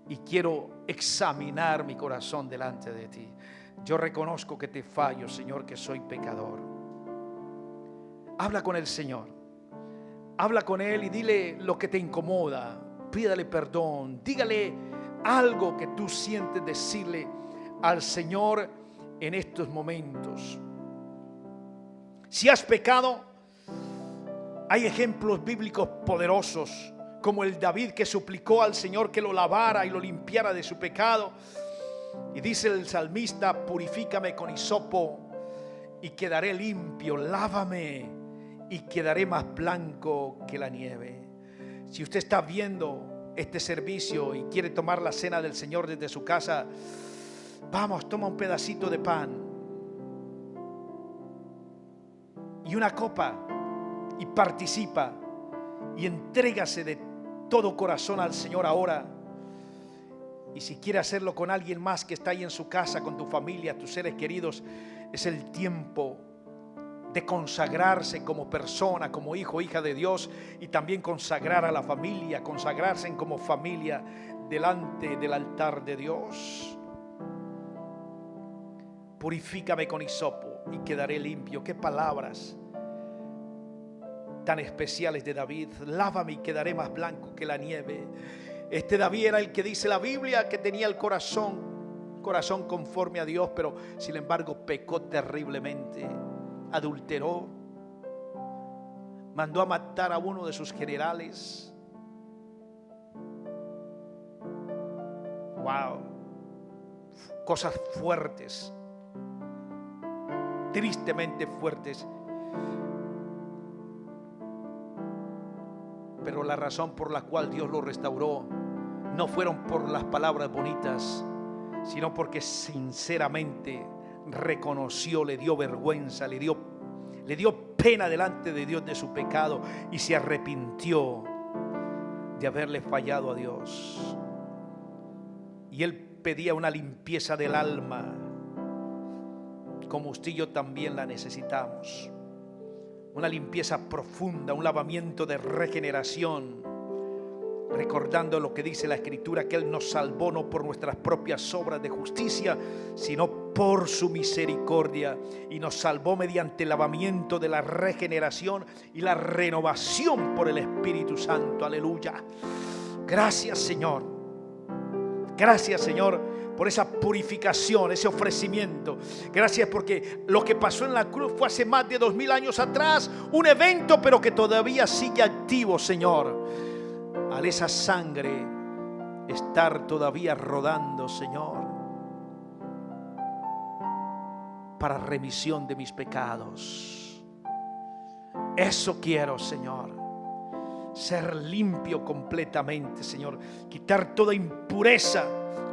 Y quiero examinar mi corazón delante de ti. Yo reconozco que te fallo, Señor, que soy pecador. Habla con el Señor. Habla con Él y dile lo que te incomoda. Pídale perdón. Dígale algo que tú sientes decirle al Señor en estos momentos. Si has pecado, hay ejemplos bíblicos poderosos, como el David que suplicó al Señor que lo lavara y lo limpiara de su pecado. Y dice el salmista, purifícame con hisopo y quedaré limpio, lávame y quedaré más blanco que la nieve. Si usted está viendo este servicio y quiere tomar la cena del Señor desde su casa, vamos, toma un pedacito de pan y una copa y participa y entrégase de todo corazón al Señor ahora. Y si quiere hacerlo con alguien más que está ahí en su casa, con tu familia, tus seres queridos, es el tiempo de consagrarse como persona, como hijo, hija de Dios, y también consagrar a la familia, consagrarse como familia delante del altar de Dios. Purifícame con hisopo y quedaré limpio. Qué palabras tan especiales de David. Lávame y quedaré más blanco que la nieve. Este David era el que dice la Biblia que tenía el corazón conforme a Dios, pero sin embargo pecó terriblemente. Adulteró, mandó a matar a uno de sus generales. Wow, cosas fuertes, tristemente fuertes. Pero la razón por la cual Dios lo restauró no fueron por las palabras bonitas, sino porque sinceramente reconoció, le dio vergüenza, le dio pena delante de Dios de su pecado y se arrepintió de haberle fallado a Dios. Y él pedía una limpieza del alma, como usted y yo también la necesitamos. Una limpieza profunda, un lavamiento de regeneración, recordando lo que dice la Escritura, que Él nos salvó no por nuestras propias obras de justicia, sino por su misericordia, y nos salvó mediante el lavamiento de la regeneración y la renovación por el Espíritu Santo. Aleluya. Gracias, Señor. Gracias, Señor, por esa purificación, ese ofrecimiento. Gracias porque lo que pasó en la cruz fue hace más de 2000 años atrás, un evento, pero que todavía sigue activo, Señor. Al esa sangre estar todavía rodando, Señor, para remisión de mis pecados. Eso quiero, Señor. Ser limpio completamente, Señor. Quitar toda impureza,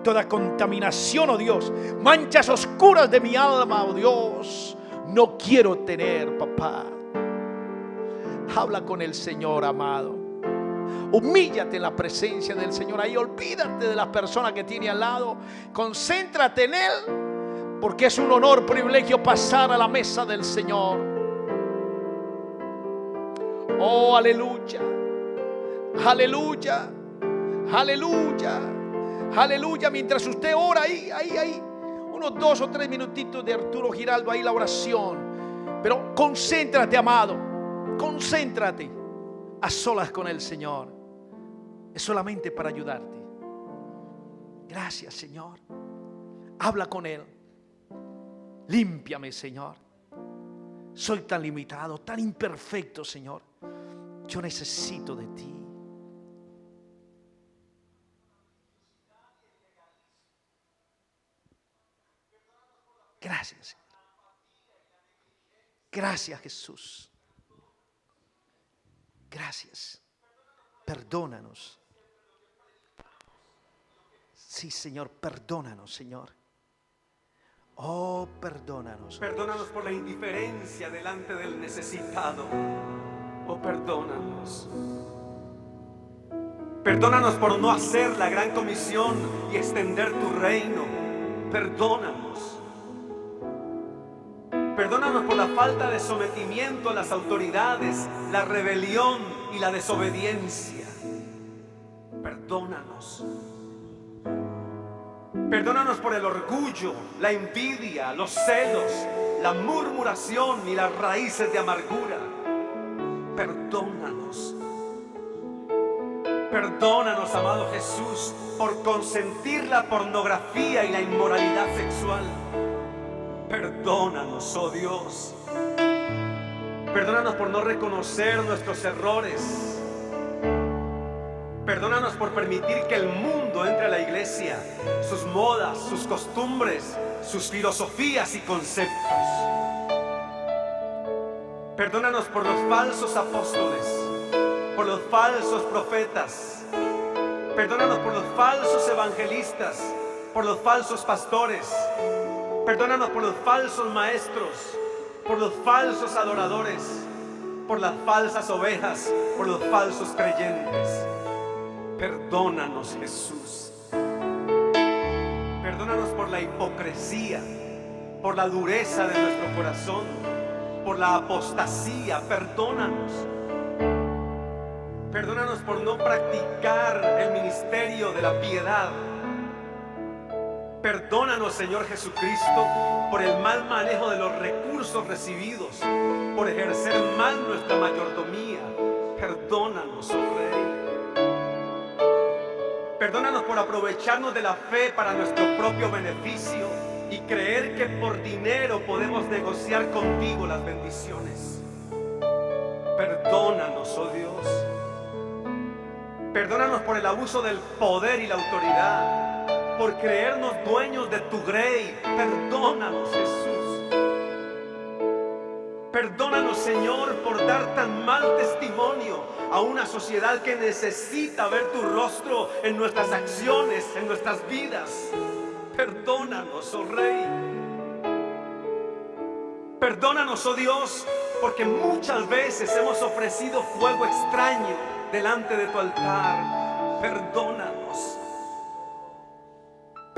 toda contaminación, oh Dios. Manchas oscuras de mi alma, oh Dios. No quiero tener, papá. Habla con el Señor, amado. Humíllate en la presencia del Señor. Ahí olvídate de las personas que tiene al lado. Concéntrate en Él, porque es un honor, privilegio pasar a la mesa del Señor. Oh, aleluya. Aleluya. Aleluya. Aleluya. Mientras usted ora ahí, unos 2 o 3 minutitos de Arturo Giraldo, ahí la oración. Pero concéntrate, amado. Concéntrate a solas con el Señor. Es solamente para ayudarte. Gracias, Señor. Habla con Él. Límpiame, Señor. Soy tan limitado, tan imperfecto, Señor. Yo necesito de ti. Gracias, Señor. Gracias, Jesús. Gracias. Perdónanos. Sí, Señor, perdónanos, Señor. Oh, perdónanos. Perdónanos por la indiferencia delante del necesitado. Oh, perdónanos. Perdónanos por no hacer la gran comisión y extender tu reino. Perdónanos. Perdónanos por la falta de sometimiento a las autoridades, la rebelión y la desobediencia. Perdónanos. Perdónanos por el orgullo, la envidia, los celos, la murmuración y las raíces de amargura. Perdónanos. Perdónanos, amado Jesús, por consentir la pornografía y la inmoralidad sexual. Perdónanos, oh Dios. Perdónanos por no reconocer nuestros errores. Perdónanos por permitir que el mundo entre a la iglesia, sus modas, sus costumbres, sus filosofías y conceptos. Perdónanos por los falsos apóstoles, por los falsos profetas. Perdónanos por los falsos evangelistas, por los falsos pastores. Perdónanos por los falsos maestros, por los falsos adoradores, por las falsas ovejas, por los falsos creyentes. Perdónanos, Jesús. Perdónanos por la hipocresía, por la dureza de nuestro corazón, por la apostasía. Perdónanos. Perdónanos por no practicar el ministerio de la piedad. Perdónanos, Señor Jesucristo, por el mal manejo de los recursos recibidos, por ejercer mal nuestra mayordomía. Perdónanos, oh Rey. Perdónanos por aprovecharnos de la fe para nuestro propio beneficio y creer que por dinero podemos negociar contigo las bendiciones. Perdónanos, oh Dios. Perdónanos por el abuso del poder y la autoridad, por creernos dueños de tu grey. Perdónanos, Jesús. Perdónanos, Señor, por dar tan mal testimonio a una sociedad que necesita ver tu rostro en nuestras acciones, en nuestras vidas. Perdónanos, oh Rey. Perdónanos, oh Dios, porque muchas veces hemos ofrecido fuego extraño delante de tu altar. Perdónanos.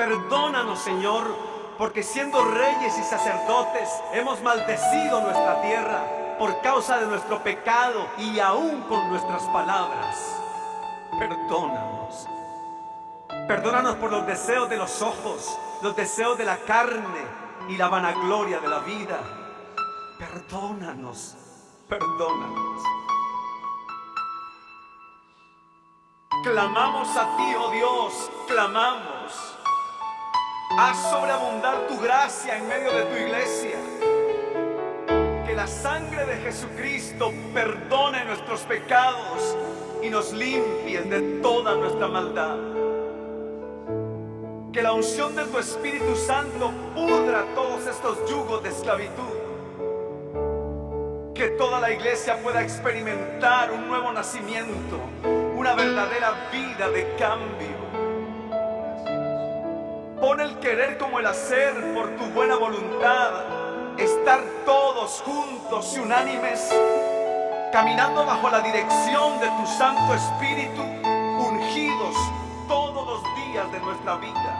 Perdónanos, Señor, porque siendo reyes y sacerdotes hemos maldecido nuestra tierra por causa de nuestro pecado y aún con nuestras palabras. Perdónanos. Perdónanos por los deseos de los ojos, los deseos de la carne y la vanagloria de la vida. Perdónanos, perdónanos. Clamamos a ti, oh Dios, clamamos. Haz sobreabundar tu gracia en medio de tu iglesia. Que la sangre de Jesucristo perdone nuestros pecados y nos limpie de toda nuestra maldad. Que la unción de tu Espíritu Santo pudra todos estos yugos de esclavitud. Que toda la iglesia pueda experimentar un nuevo nacimiento, una verdadera vida de cambio. Pon el querer como el hacer por tu buena voluntad. Estar todos juntos y unánimes, caminando bajo la dirección de tu Santo Espíritu, ungidos todos los días de nuestra vida.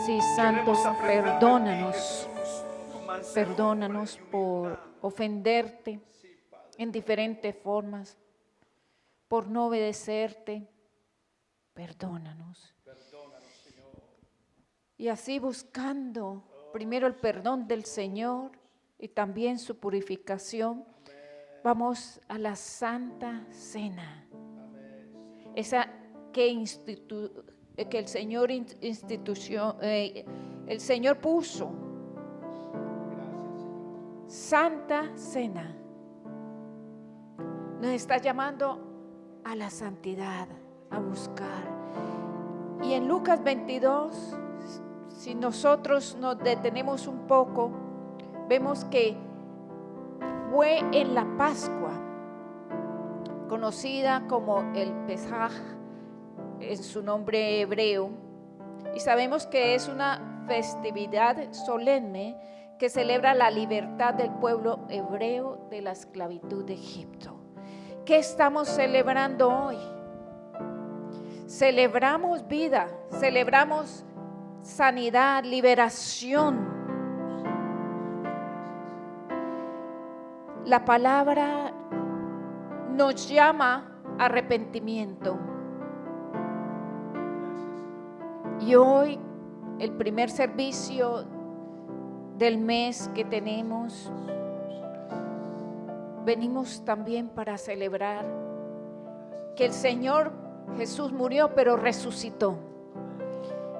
Sí, Santo, perdónanos. Perdónanos por ofenderte en diferentes formas, por no obedecerte. Perdónanos. Y así buscando primero el perdón del Señor y también su purificación, vamos a la Santa Cena. Esa que el Señor el Señor puso. Santa Cena. Nos está llamando a la santidad, a buscar. Y en Lucas 22, si nosotros nos detenemos un poco, vemos que fue en la Pascua, conocida como el Pesaj en su nombre hebreo, y sabemos que es una festividad solemne que celebra la libertad del pueblo hebreo de la esclavitud de Egipto. ¿Qué estamos celebrando hoy? Celebramos vida, celebramos sanidad, liberación. La palabra nos llama a arrepentimiento. Y hoy, el primer servicio del mes que tenemos, venimos también para celebrar que el Señor Jesús murió, pero resucitó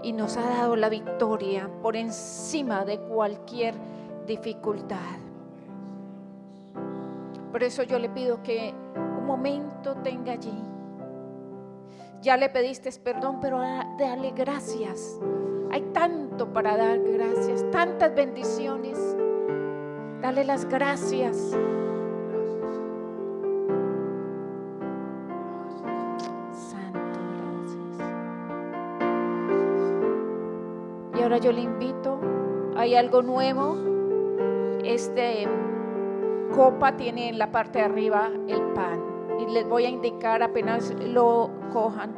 y nos ha dado la victoria por encima de cualquier dificultad. Por eso yo le pido que un momento tenga allí. Ya le pediste perdón, pero dale gracias. Hay tanto para dar gracias, tantas bendiciones. Dale las gracias. Santo, gracias. Y ahora yo le invito, hay algo nuevo. Copa tiene en la parte de arriba el pan. Y les voy a indicar apenas lo cojan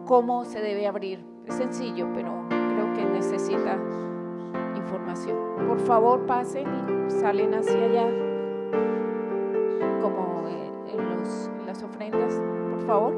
cómo se debe abrir. Es sencillo, pero creo que necesita información. Por favor, pasen y salen hacia allá, como en las ofrendas. Por favor.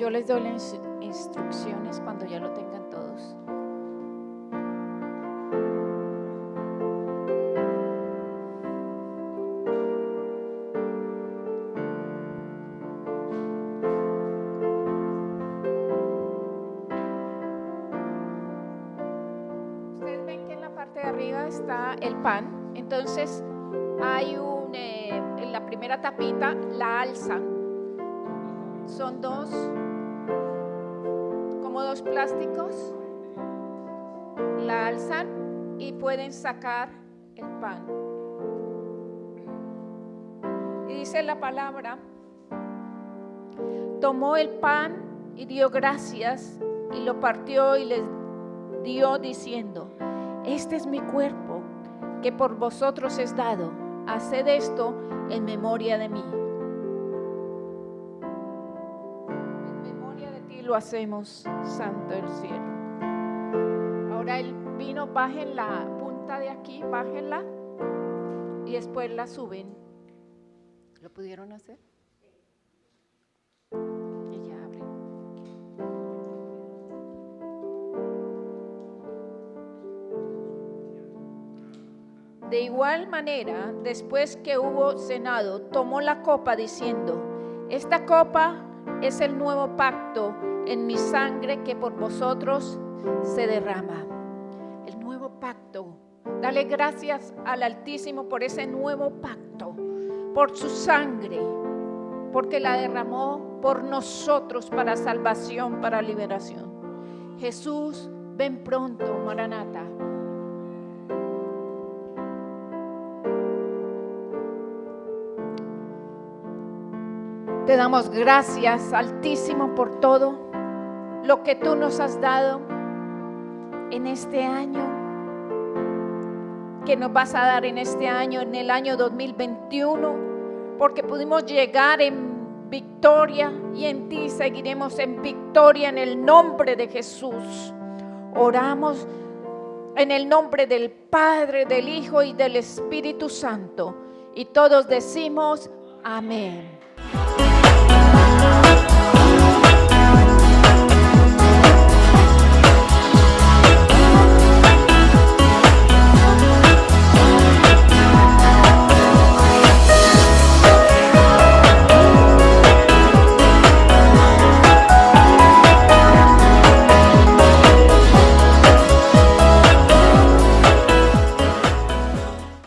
Yo les doy las instrucciones cuando ya lo tengan todos. Ustedes ven que en la parte de arriba está el pan. Entonces hay en la primera tapita la alzan. Son como dos plásticos. La alzan y pueden sacar el pan. Y dice la palabra: tomó el pan y dio gracias y lo partió y les dio diciendo: este es mi cuerpo que por vosotros es dado. Haced esto en memoria de mí. En memoria de ti lo hacemos, Santo del cielo. Ahora el vino, bajen la punta de aquí, bájenla y después la suben. ¿Lo pudieron hacer? Y ya abren. De igual manera, después que hubo cenado, tomó la copa diciendo: esta copa es el nuevo pacto en mi sangre que por vosotros se derrama. El nuevo pacto. Dale gracias al Altísimo por ese nuevo pacto, por su sangre, porque la derramó por nosotros para salvación, para liberación. Jesús, ven pronto, Maranata. Te damos gracias, Altísimo, por todo lo que tú nos has dado en este año, que nos vas a dar en este año, en el año 2021, porque pudimos llegar en victoria y en ti seguiremos en victoria en el nombre de Jesús. Oramos en el nombre del Padre, del Hijo y del Espíritu Santo, y todos decimos amén.